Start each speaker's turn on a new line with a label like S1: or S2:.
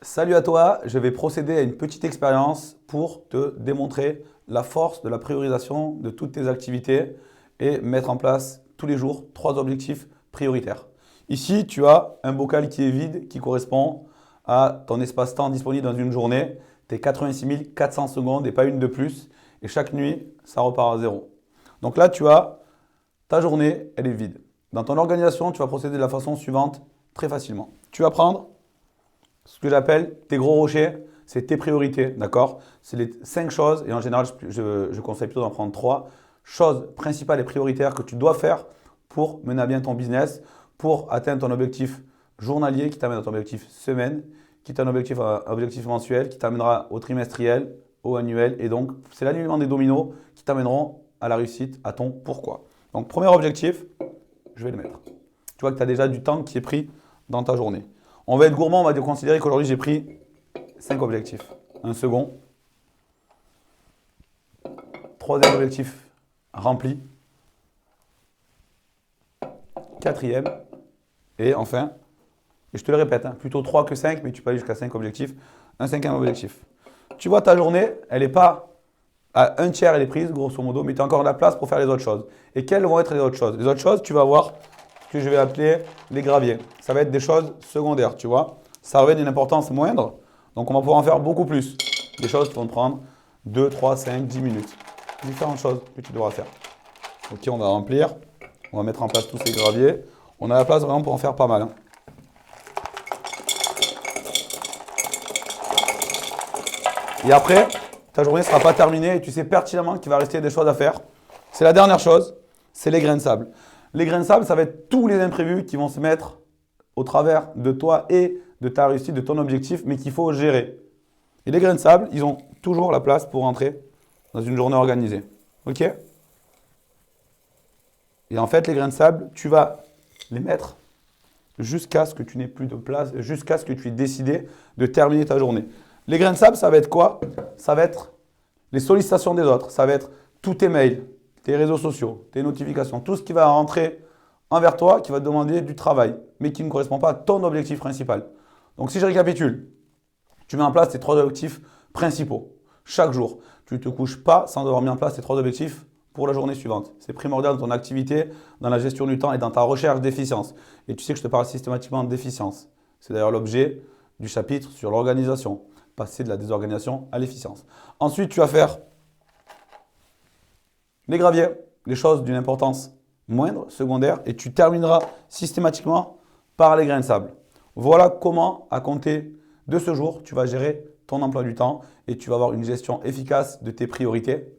S1: Salut à toi, je vais procéder à une petite expérience pour te démontrer la force de la priorisation de toutes tes activités et mettre en place tous les jours 3 objectifs prioritaires. Ici, tu as un bocal qui est vide qui correspond à ton espace-temps disponible dans une journée, tes 86 400 secondes et pas une de plus. Et chaque nuit, ça repart à zéro. Donc là, tu as ta journée, elle est vide. Dans ton organisation, tu vas procéder de la façon suivante très facilement. Tu vas prendre ce que j'appelle tes gros rochers, c'est tes priorités, d'accord? C'est les 5 choses, et en général, je conseille plutôt d'en prendre 3 choses principales et prioritaires que tu dois faire pour mener à bien ton business, pour atteindre ton objectif journalier qui t'amène à ton objectif semaine, qui est un objectif mensuel, qui t'amènera au trimestriel, au annuel, et donc c'est l'alignement des dominos qui t'amèneront à la réussite, à ton pourquoi. Donc, premier objectif, je vais le mettre. Tu vois que tu as déjà du temps qui est pris dans ta journée. On va être gourmand, on va considérer qu'aujourd'hui j'ai pris 5 objectifs. Un second. Troisième objectif rempli. Quatrième. Et enfin, et je te le répète, plutôt 3 que 5, mais tu peux aller jusqu'à 5 objectifs. Un cinquième objectif. Tu vois, ta journée, elle n'est pas à un tiers, elle est prise, grosso modo, mais tu as encore de la place pour faire les autres choses. Et quelles vont être les autres choses? Les autres choses, tu vas voir ce que je vais appeler les graviers. Ça va être des choses secondaires, tu vois. Ça revêt d'une importance moindre, donc on va pouvoir en faire beaucoup plus. Des choses qui vont te prendre 2, 3, 5, 10 minutes. Différentes choses que tu devras faire. Ok, on va remplir. On va mettre en place tous ces graviers. On a la place vraiment pour en faire pas mal. Et après, ta journée ne sera pas terminée et tu sais pertinemment qu'il va rester des choses à faire. C'est la dernière chose, c'est les grains de sable. Les grains de sable, ça va être tous les imprévus qui vont se mettre au travers de toi et de ta réussite, de ton objectif, mais qu'il faut gérer. Et les grains de sable, ils ont toujours la place pour entrer dans une journée organisée. Ok? Et en fait, les grains de sable, tu vas les mettre jusqu'à ce que tu n'aies plus de place, jusqu'à ce que tu aies décidé de terminer ta journée. Les grains de sable, ça va être quoi? Ça va être les sollicitations des autres, ça va être tous tes mails, tes réseaux sociaux, tes notifications, tout ce qui va rentrer envers toi, qui va te demander du travail, mais qui ne correspond pas à ton objectif principal. Donc si je récapitule, tu mets en place tes 3 objectifs principaux. Chaque jour, tu ne te couches pas sans avoir mis en place tes 3 objectifs pour la journée suivante. C'est primordial dans ton activité, dans la gestion du temps et dans ta recherche d'efficience. Et tu sais que je te parle systématiquement d'efficience. C'est d'ailleurs l'objet du chapitre sur l'organisation. Passer de la désorganisation à l'efficience. Ensuite, tu vas faire les graviers, les choses d'une importance moindre, secondaire, et tu termineras systématiquement par les grains de sable. Voilà comment, à compter de ce jour, tu vas gérer ton emploi du temps et tu vas avoir une gestion efficace de tes priorités